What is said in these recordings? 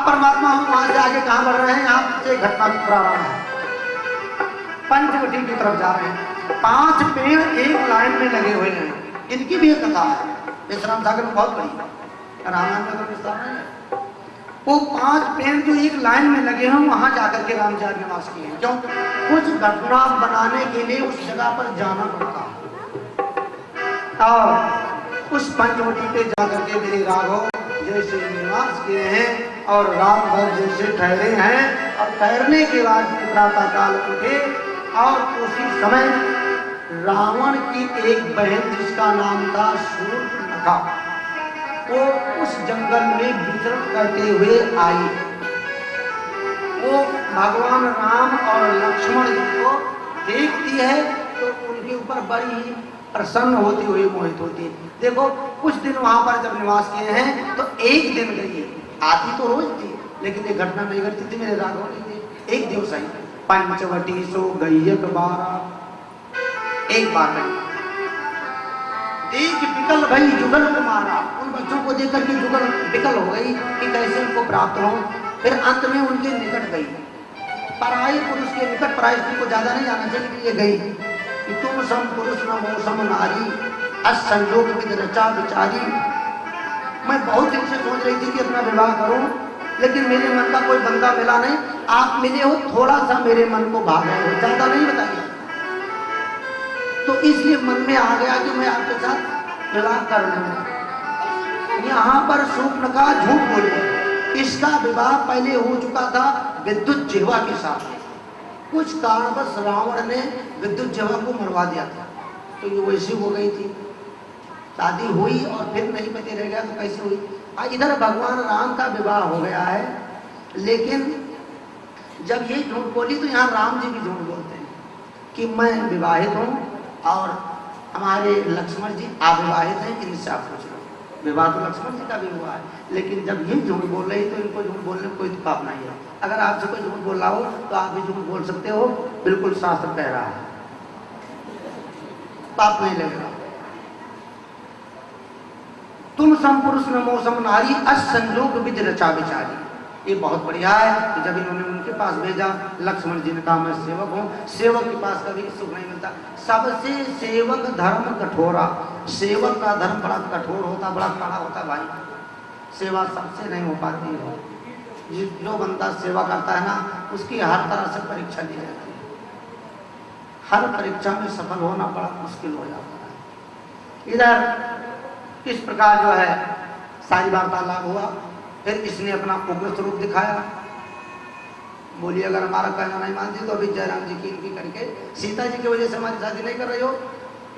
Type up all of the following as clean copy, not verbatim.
परमात्मा हम वहां से आगे कहां बढ़ रहे हैं, यहाँ से घटना प्रारंभ है। पंचवटी की तरफ जा रहे हैं। 5 पेड़ एक लाइन में लगे हुए हैं। इनकी भी एक कथा है, विश्राम सागर में बहुत बड़ी, रामायण में तो विस्तार नहीं है। वो 5 पेड़ जो एक लाइन में लगे हैं, वहां जाकर के रामचंद्र निवास किए हैं। क्यों? कुछ घटना बनाने के लिए उस जगह पर जाना पड़ता है। और उस पंचवटी पे जाकर के मेरे राघव जैसे निवास किए हैं और रात भर जैसे ठहरे हैं। और ठहरने के बाद प्रातः काल उठे और उसी समय रावण की एक बहन जिसका नाम था शूर्पणखा, वो उस जंगल में विचरण करते हुए आई। वो भगवान राम और लक्ष्मण जी को देखती है तो उनके ऊपर बड़ी ही प्रसन्न होती हुई मोहित होती है। देखो कुछ दिन वहां पर जब निवास किए हैं तो एक दिन गई, आती तो रोज थी लेकिन ये घटना नहीं घटती थी। मेरे राघव ने एक दिवस आई। पंचवटी सो गई बारा, एक बार गई। देख विकल भई जुगल कुमारा, उन बच्चों को देख करके जुगल विकल हो गई कि कैसे उनको प्राप्त हो। फिर अंत में उनके निकट गई, पराई पुरुष के निकट। पराई स्त्री को ज्यादा नहीं जाना चाहिए, ये गई कि तुम सम पुरुष न मोह सम नारी, असंयोग विद रचा विचारी। मैं बहुत दिन से सोच रही थी कि अपना विवाह करूं, लेकिन मेरे मन का कोई बंदा मिला नहीं। आप मिले हो, थोड़ा सा मेरे मन को भा गए हो, ज्यादा नहीं बताइए। तो इसलिए मन में आ गया कि मैं आपके साथ विवाह कर लूं। यहाँ पर शूर्पणखा झूठ बोली। इसका विवाह पहले हो चुका था विद्युत जिह्वा के साथ। कुछ कारणवश रावण ने विद्युत जिह्वा को मरवा दिया था, तो ये वैसी हो गई थी। शादी हुई और फिर नहीं पति रह गया तो कैसे हुई। इधर भगवान राम का विवाह हो गया है, लेकिन जब ये झूठ बोली तो यहाँ राम जी भी झूठ बोलते हैं कि मैं विवाहित हूँ और हमारे लक्ष्मण जी अविवाहित हैं, इनसे आप पूछ लो। विवाह तो लक्ष्मण जी का भी हुआ है, लेकिन जब ये झूठ बोल रही तो इनको झूठ बोलने में कोई पाप नहीं है। अगर आपसे कोई झूठ बोल रहा हो तो आप भी झूठ बोल सकते हो, बिल्कुल शास्त्र कह रहा है, पाप नहीं लगेगा। तुम सम पुरुष न मोह सम नारी, असंयोग विद रचा विचारी। ये बहुत बढ़िया है कि जब इन्होंने उनके पास भेजा, लक्ष्मण जी ने कहा मैं सेवक हूँ। सेवक के पास कभी सुख नहीं मिलता। सबसे सेवक धर्म कठोरा, सेवक का धर्म बड़ा कठोर होता, बड़ा कड़ा होता भाई। सेवा सबसे नहीं हो पाती है। जो बंदा सेवा करता है ना, उसकी हर तरह से परीक्षा ली जाती है। हर परीक्षा में सफल होना बड़ा मुश्किल हो जाता है। इधर इस प्रकार जो है सारी वार्तालाप हुआ। फिर इसने अपना उग्र स्वरूप दिखाया। बोली अगर हमारा कहना नहीं मानती तो अभी जयराम जी की इनकी करके सीता जी की वजह से हमारी शादी नहीं कर रही हो,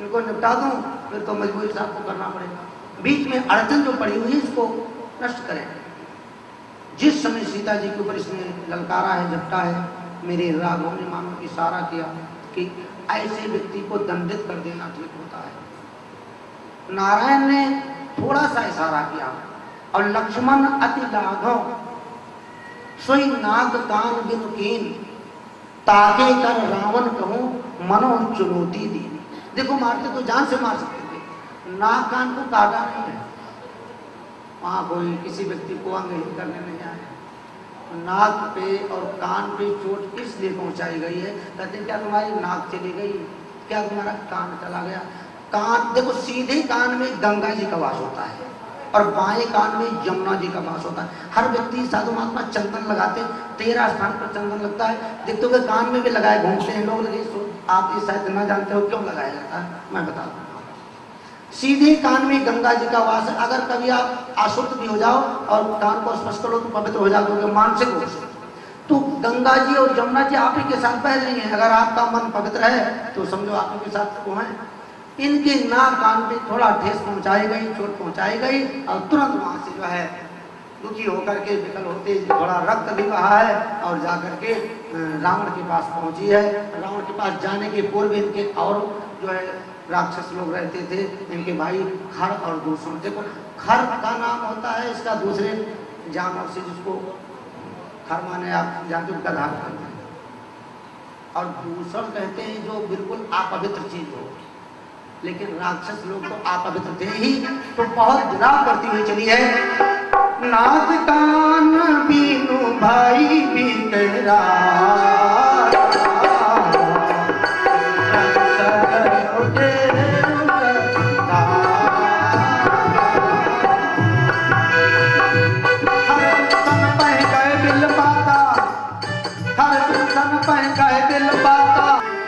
इनको निपटा दूं, फिर तो मजबूरी से आपको करना पड़ेगा। बीच में अड़चन जो पड़ी हुई है इसको नष्ट करें। जिस समय सीता जी के ऊपर इसने ललकारा है, झपटा है, मेरे राघव ने मानो इशारा किया कि ऐसे व्यक्ति को दंडित कर देना ठीक होता है। नारायण ने थोड़ा सा इशारा किया और लक्ष्मण अति लाघव सोई नाग कान बिन कीन, ताके कर रावण कहूं मनो चुनौती दी। देखो मारते तो जान से मार सकते थे, नाग कान को काटा नहीं है। वहां कोई किसी व्यक्ति को अंगहीन करने नहीं आया। नाक पे और कान पे चोट इसलिए पहुंचाई गई है, कहते क्या तुम्हारी नाक चली गई, क्या तुम्हारा कान चला गया। कान देखो, सीधे कान में गंगा जी का वास होता है और बाएं कान में यमुना जी का वास होता है। हर व्यक्ति साधु महात्मा चंदन लगाते, 13 स्थान पर चंदन लगता है। देखते हो कान में भी लगाए घूमते हैं लोग। आप ये शायद ना जानते हो क्यों लगाया जाता है, मैं बता दूँ। सीधे कान में गंगा जी का वास है। अगर कभी आप अशुद्ध भी हो जाओ और कान को स्पर्श करो तो पवित्र हो जाओगे मानसिक रूप से। तो गंगा जी और यमुना जी आप ही के साथ बह रही हैं। अगर आपका मन पवित्र है तो समझो आप ही के साथ वो हैं। इनके नाक कान पे थोड़ा ठेस पहुंचाई गई, चोट पहुंचाई गई और तुरंत वहां से जो है दुखी होकर के विकल होते थोड़ा रक्त भी बहा है और जाकर के रावण के पास पहुंची है। रावण के पास जाने के पूर्व इनके और जो है राक्षस लोग रहते थे, इनके भाई खर और दूषण। देखो खर का नाम होता है इसका दूसरे जानवर से, जिसको खर माने आप जानते हो गधा कहते हैं, और दूषण कहते हैं जो बिल्कुल अपवित्र चीज हो। लेकिन राक्षस लोग तो अपवित्र थे ही, तो बहुत विलाप करती हुई चली है। नाक कान बिन मेरा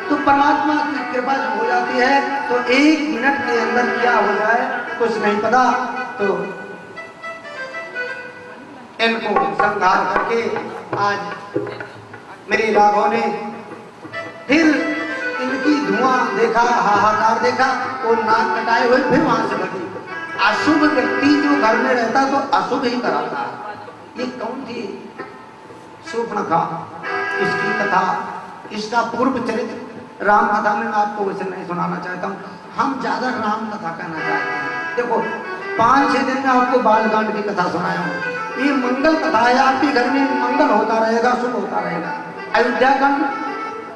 तो परमात्मा की कृपा जब हो जाती है तो 1 मिनट के अंदर क्या हो जाए कुछ नहीं पता। तो इनको संहार करके आज मेरे राघव ने फिर इनकी धुआं देखा, हाहाकार देखा, वो नाक कटाए हुए फिर वहां से भगी। अशुभ व्यक्ति जो घर में रहता तो अशुभ ही कराता है। ये कौन थी? शूर्पणखा। इसकी कथा, इसका पूर्व चरित्र राम कथा में मैं आपको वैसे नहीं सुनाना चाहता हूँ, हम ज्यादा राम कथा कहना चाहते हैं। देखो 5-6 दिन में आपको बालकांड की कथा सुनाया हूँ। ये मंगल कथा है, आपके घर में मंगल होता रहेगा, शुभ होता रहेगा। अयोध्या कांड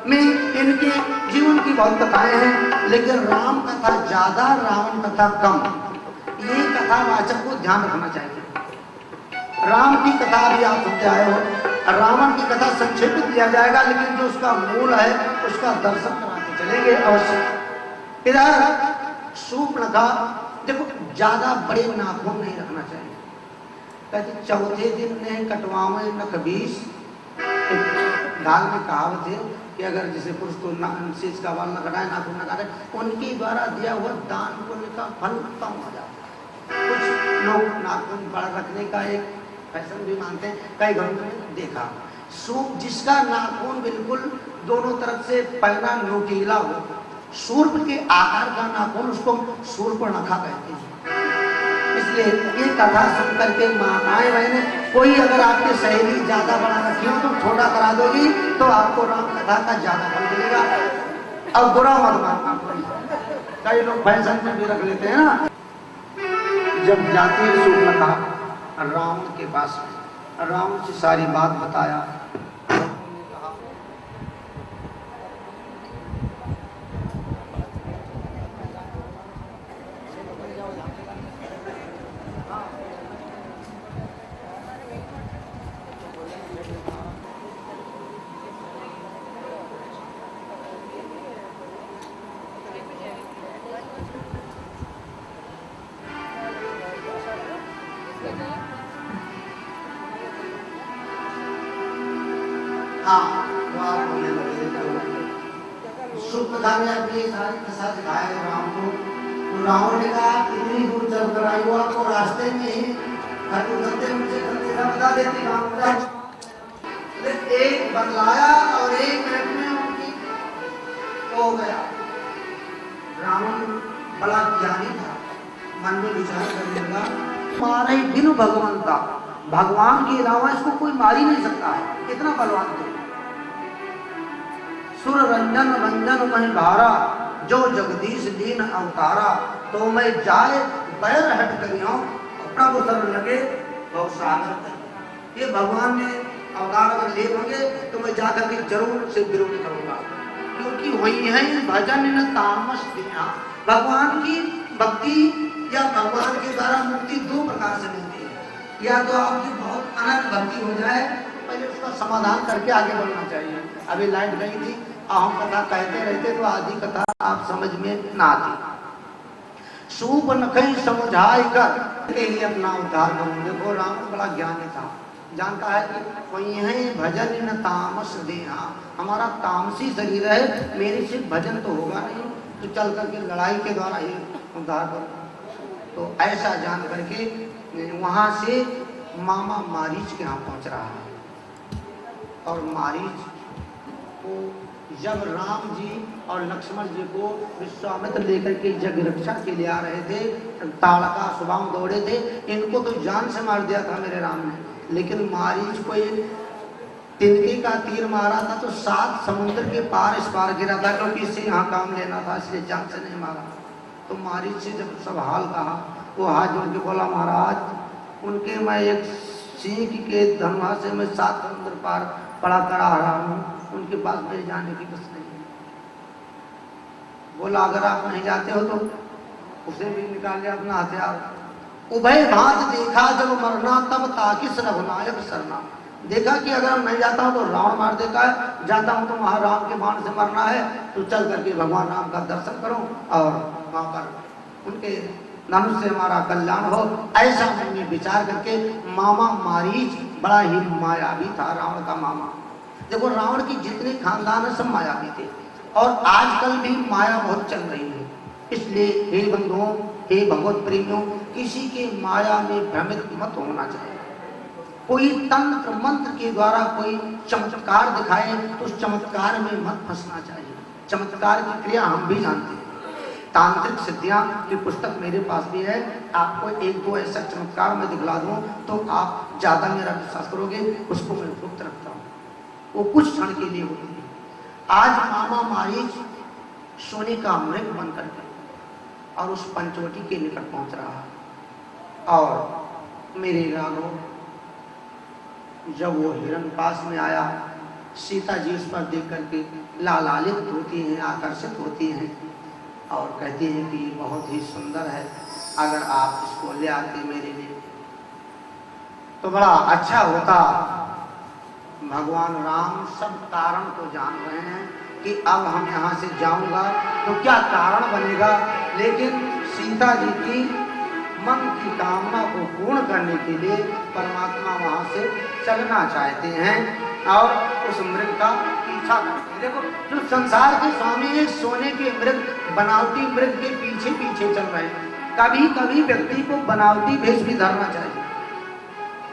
में इनके जीवन की बहुत कथाएं हैं, लेकिन राम कथा ज्यादा, रावण कथा कम। ये कथावाचक को ध्यान रखना चाहिए। राम की कथा भी आप सुनते आए हो, रावण की कथा संक्षेपित किया जाएगा, लेकिन जो उसका मूल है उसका दर्शन कराते चलेंगे अवश्य। इधर शूर्पणखा, देखो ज्यादा बड़े नाखून नहीं रखना चाहिए। कहते चौथे दिन ने कटवावे नख 20। ढाल में कहावत है कि अगर जैसे पुरुष तो शीश का बाल न कटाए, नाखून न काटे, उनके द्वारा दिया हुआ दान पुण्य का फल कम हो जाता है। कुछ लोग नाखून बड़ा रखने का एक फैशन भी मानते हैं, कई घरों में देखा। जिसका नाखून बिल्कुल दोनों तरफ से पहना नोकीला हो, सूर्प के आकार का नाखून, उसको शूर्पणखा कहते हैं। इसलिए ये कथा सुन करके माताएं बहने, कोई अगर आपकी सहेली ज्यादा बड़ा रखी हो तो छोटा करा दोगी तो आपको राम कथा का ज्यादा फल मिलेगा। अब बुरा मत मानना, कई लोग फैशन में भी रख लेते हैं ना। जब जाती है शूर्पणखा रावण के पास में, रावण से सारी बात बताया। शूर्पणखा ने अपनी सारी दशा दिखाई राम को। तो रावण ने कहा इतनी दूर चल कर आई हो, आपको रास्ते में ही मुझे बता देती राम। एक बदलाया और 1 मिनट में उनकी हो गया। रावण बड़ा ज्ञानी था, मन में विचार करने लगा, मारे बिनु भगवंता, भगवान के अलावा इसको कोई मार ही नहीं सकता है, इतना बलवान थे। सुर रंजन रंजन मही भारा, जो जगदीश दीन अवतारा, तो मैं जाए बैर हट करियो, प्रभु शरण लगे भव सागर तक। ये भगवान ने अवतार अगर ले होंगे तो मैं जाकर के जरूर से विरोध करूंगा, क्योंकि वही है भजन न तामस दिया। भगवान की भक्ति या भगवान के द्वारा मुक्ति 2 प्रकार से मिलती है। या तो आपकी बहुत अनंत भक्ति हो जाए, पहले उसका समाधान करके आगे बढ़ना चाहिए। अभी लाइट गई थी, हम कथा कहते रहते तो आधी कथा आप समझ में ना आती। शूर्पणखा समझाई कर के लिए अपना उद्धार करूं। देखो राम बड़ा ज्ञानी था, जानता है कि कोई है भजन न तामस देहा, हमारा तामसी शरीर है, मेरे से भजन तो होगा नहीं, तो चल करके लड़ाई के द्वारा ही उद्धार करो। तो ऐसा जान करके वहां से मामा मारीच के यहाँ पहुंच रहा है। और मारीच को जब राम जी और लक्ष्मण जी को विश्वामित्र लेकर के जग रक्षा के लिए आ रहे थे, ताड़का सुबाम दौड़े थे, इनको तो जान से मार दिया था मेरे राम ने, लेकिन मारीच को तिनके का तीर मारा था तो 7 समुद्र के पार इस पार गिरा था, क्योंकि इससे यहाँ काम लेना था, इसलिए जान से नहीं मारा। तो मारीच से जब सब हाल कहा, वो हाथ जोड़ के बोला, महाराज उनके मैं एक सिंह के धनुहा से मैं 7 समुद्र पार पड़ा करा रहा हूँ, उनके पास मेरे जाने की बस नहीं है। बोला अगर आप नहीं जाते हो तो उसे भी निकाल लिया अपना हथियार। उभय भात देखा जब मरना, तब ताकिस रघुनायक सरना। देखा कि अगर मैं जाता हूँ तो रावण मार देता है, जाता हूँ तो वहाँ राम के बाण से मरना है, तो चल करके भगवान राम का दर्शन करो और वहाँ पर उनके धनुष से हमारा कल्याण हो। ऐसा मैंने विचार करके मामा मारीच बड़ा ही मायावी था, रावण का मामा। देखो रावण की जितने खानदान है सब मायावी थे, और आजकल भी माया बहुत चल रही है। इसलिए हे बंधुओं, हे भगवत प्रेमियों, किसी के माया में भ्रमित मत होना चाहिए। कोई तंत्र मंत्र के द्वारा कोई चमत्कार दिखाए तो उस चमत्कार में मत फंसना चाहिए। चमत्कार की क्रिया हम भी जानते हैं, तांत्रिक सिद्धियां की पुस्तक मेरे पास भी है। आपको एक दो ऐसा चमत्कार मैं दिखला दूं तो आप ज्यादा मेरा विश्वास करोगे। उसको मैं गुप्त रखता हूँ, वो कुछ क्षण के लिए होती है। आज मामा मारीच सोने का मृग बन करके और उस पंचवटी के निकट पहुंच रहा है, और मेरे राघव जब वो हिरण पास में आया, सीता जी उस पर देख करके लालालित होती हैं, आकर्षित होती हैं और कहती हैं कि बहुत ही सुंदर है, अगर आप इसको ले आते मेरे लिए तो बड़ा अच्छा होता। भगवान राम सब कारण तो जान रहे हैं कि अब हम यहाँ से जाऊंगा तो क्या कारण बनेगा, लेकिन सीता जी की मन की कामना को पूर्ण करने के लिए परमात्मा वहाँ से चलना चाहते हैं और उस मृग का पीछा करते हैं। देखो जो संसार के स्वामी एक सोने के मृग, बनावटी मृग के पीछे पीछे चल रहे हैं। कभी कभी व्यक्ति को बनावटी भेष भी धरना चाहिए।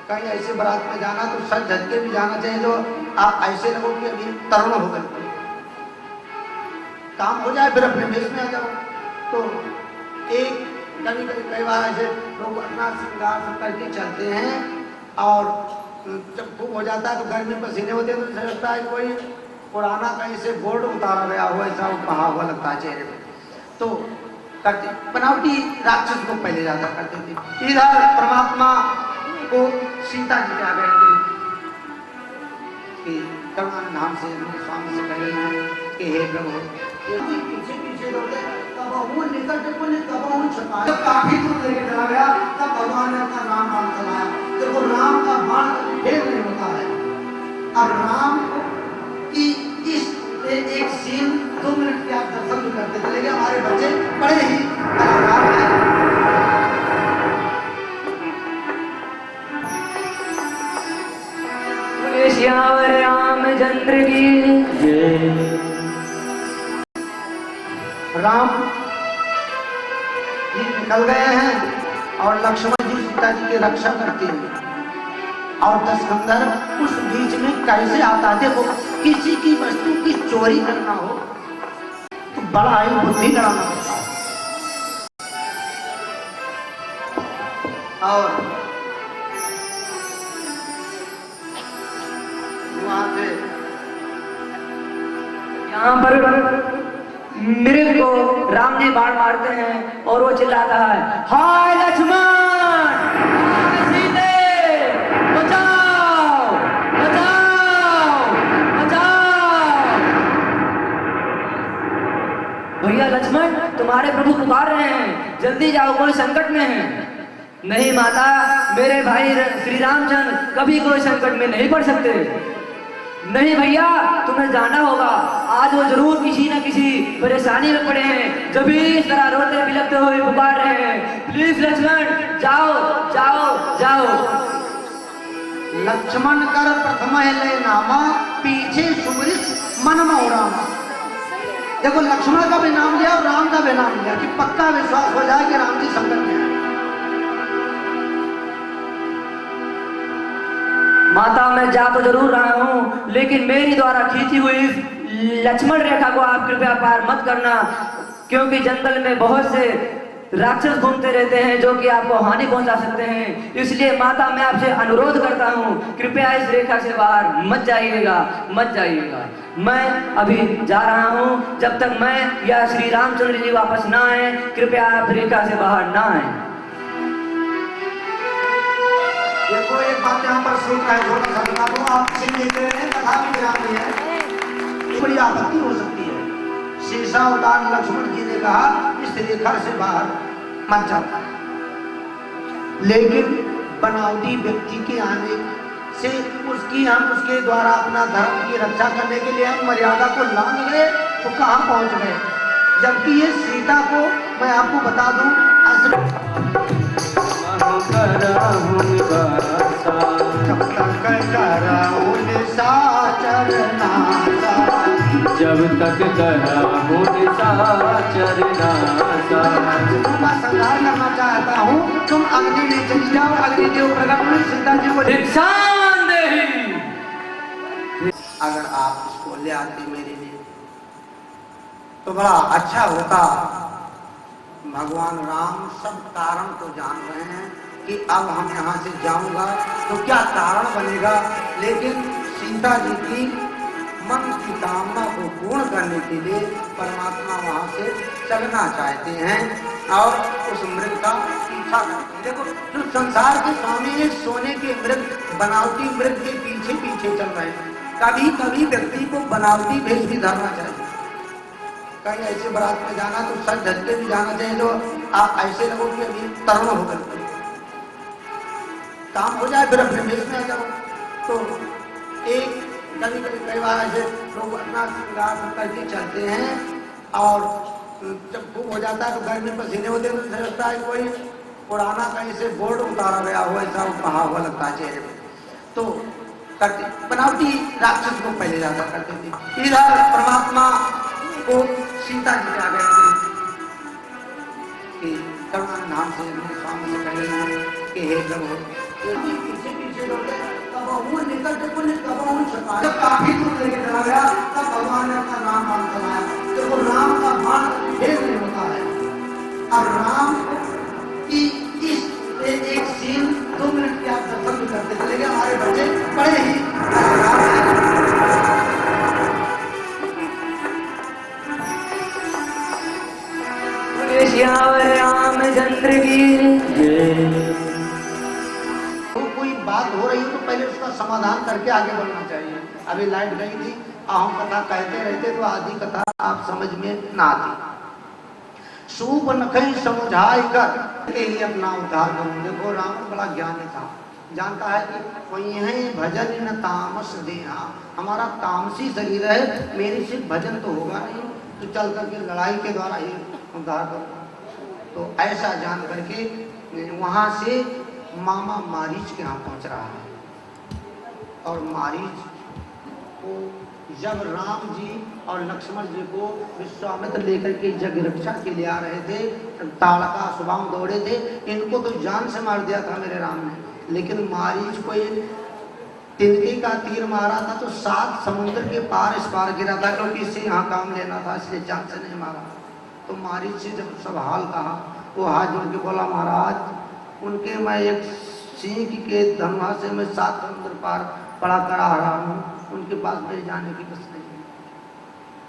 कहीं ऐसे बारात में जाना तो सच धज के भी जाना चाहिए, जो आप ऐसे लगो कि अभी तरुण होकर काम हो जाए, फिर अपने भेष में आ जाओ। तो एक कभी कभी कई बार ऐसे लोग अपना श्रृंगार सब करके चलते हैं, और जब खूब हो जाता है तो घर में पसीने होते हैं तो ऐसा लगता है कोई पुराना कहीं से बोर्ड उतारा गया हो, ऐसा कहा हुआ लगता है चेहरे पे। तो करते बनावटी राक्षस को पहले ज्यादा करते थे। इधर परमात्मा को सीता जी क्या कहते कि करुणा नाम से स्वामी से कहे हैं कि हे प्रभु, पीछे पीछे दौड़े, कब वो निकट को कब वो छुपाया। जब काफी दूर लेके चला गया तब भगवान ने अपना राम बाण चलाया। देखो राम का बाण फेल नहीं होता है। अब राम की इस एक सीन 2 मिनट के आप दर्शन भी करते चले गए। हमारे बच्चे बड़े ही कलाकार हैं। श्यावर रामचंद्र की राम जी निकल गए हैं और लक्ष्मण जी सीता जी की रक्षा करते हैं, और दशकंधर उस बीच में कैसे आता है। देखो किसी की वस्तु की चोरी करना हो तो बड़ा ही बुद्धि लगाना पड़ता है। और वहां से यहाँ पर मृग को राम जी बाण मारते हैं और वो चिल्लाता है, हाय लक्ष्मण, हाय सीते, बचाओ बचाओ बचाओ। भैया लक्ष्मण, तुम्हारे प्रभु पुकार रहे हैं, जल्दी जाओ, कोई संकट में है। नहीं माता, मेरे भाई श्री रामचंद्र कभी कोई संकट में नहीं पड़ सकते। नहीं भैया, तुम्हें जाना होगा, आज वो जरूर किसी न किसी परेशानी में पड़े हैं, जब भी इस तरह रोते बिलखते हुए पुकार रहे हैं। प्लीज लक्ष्मण, जाओ जाओ जाओ। लक्ष्मण कर प्रथम ले नामा, पीछे सुग्रीव मन मोह रामा। देखो लक्ष्मण का भी नाम लिया और राम का भी नाम लिया कि पक्का विश्वास हो जाए कि राम जी संकट में है। माता, मैं जा तो जरूर रहा हूँ, लेकिन मेरी द्वारा खींची हुई लक्ष्मण रेखा को आप कृपया पार मत करना, क्योंकि जंगल में बहुत से राक्षस घूमते रहते हैं जो कि आपको हानि पहुंचा सकते हैं। इसलिए माता, मैं आपसे अनुरोध करता हूँ, कृपया इस रेखा से बाहर मत जाइएगा, मत जाइएगा। मैं अभी जा रहा हूँ, जब तक मैं या श्री रामचंद्र जी वापस ना आए, कृपया आप रेखा से बाहर ना आए। देखो एक बात यहाँ पर सुन रहा है, थोड़ा सा बता दूं, आप सुन लेते हैं, कथा भी गिराती है, बड़ी आपत्ति हो सकती है। शेषा अवतार लक्ष्मण जी ने कहा इस रेखा से बाहर मत जाओ, लेकिन बनावटी व्यक्ति के आने से उसके द्वारा अपना धर्म की रक्षा करने के लिए हम मर्यादा को लांघ गए तो कहाँ पहुंच गए। जबकि ये सीता को मैं आपको बता दूं जब तक कराहूं निशाचर नासा संहार करना चाहता हूँ, तुम अग्नि में चली जाओ, अग्निदेव प्रकट हुए सीता जी को अगर आप इसको ले आते मेरे लिए तो बड़ा अच्छा होता। भगवान राम सब कारण तो जान रहे हैं कि अब हम यहाँ से जाऊंगा तो क्या कारण बनेगा, लेकिन सीता जी की मन की कामना को पूर्ण करने के लिए परमात्मा वहाँ से चलना चाहते हैं और उस मृग का पीछा करते हैं। देखो जो संसार के स्वामी एक सोने के मृग, बनावटी मृग के पीछे पीछे चल रहे हैं। कभी कभी व्यक्ति को बनावटी भेष भी धरना चाहिए। कहीं ऐसे बारात में जाना तो सच ढक के भी जाना चाहिए जो आप ऐसे लगो कि अभी तरुण होकर काम हो जाए, फिर अपने भेष में आ जाओ। तो एक कई बार ऐसे लोग अपना श्रृंगार करके चलते हैं और जब खूब हो जाता है तो घर में पसीने होते हैं तो लगता है कोई पुराना कहीं से बोर्ड उतारा गया हो, ऐसा कहा हुआ लगता है चेहरे में। तो करते बनावटी राक्षस को पहले ज्यादा करते थे। इधर परमात्मा को सीता जी आ गए कि करुणा नाम से स्वामी से कहे कि हे प्रभु पीछे पीछे निकल के जब काफी दूर लेके चला गया तब भगवान ने अपना नाम बाण चलाया। देखो राम का बाण भेद नहीं होता है। अब राम की इस एक सीन 2 मिनट की आप दर्शन भी करते चलेंगे, हमारे बच्चे बड़े ही रामचंद्र की कोई बात हो रही हो तो पहले उसका समाधान करके आगे बढ़ना चाहिए। अभी लाइट गई थी, हम कथा कहते रहते तो आधी कथा आप समझ में ना आती। सूप नखई समझाई कर ही अपना उद्धार करूं। देखो राम बड़ा ज्ञानी था, जानता है कि कोई है भजन न तामस देहा, हमारा तामसी शरीर है, मेरे से भजन तो होगा नहीं, तो चल करके लड़ाई के द्वारा ही उद्धार करूंगा। तो ऐसा जान करके वहां से मामा मारीच के यहाँ पहुंच रहा है। और मारीच को जब राम जी और लक्ष्मण जी को विश्वामित्र लेकर के जग रक्षा के लिए आ रहे थे, ताड़का सुबाम दौड़े थे, इनको तो जान से मार दिया था मेरे राम ने, लेकिन मारीच को तिनके का तीर मारा था तो 7 समुद्र के पार इस पार गिरा था, क्योंकि इससे यहाँ काम लेना था, इसलिए जान से नहीं मारा। तो मारीच से जब सब हाल कहा वो हाथ जोड़ के बोला, महाराज उनके मैं एक सिंह के धनुहा से मैं 7 समुद्र पार पड़ा कर आ रहा हूँ, उनके पास मेरे जाने की बस नहीं।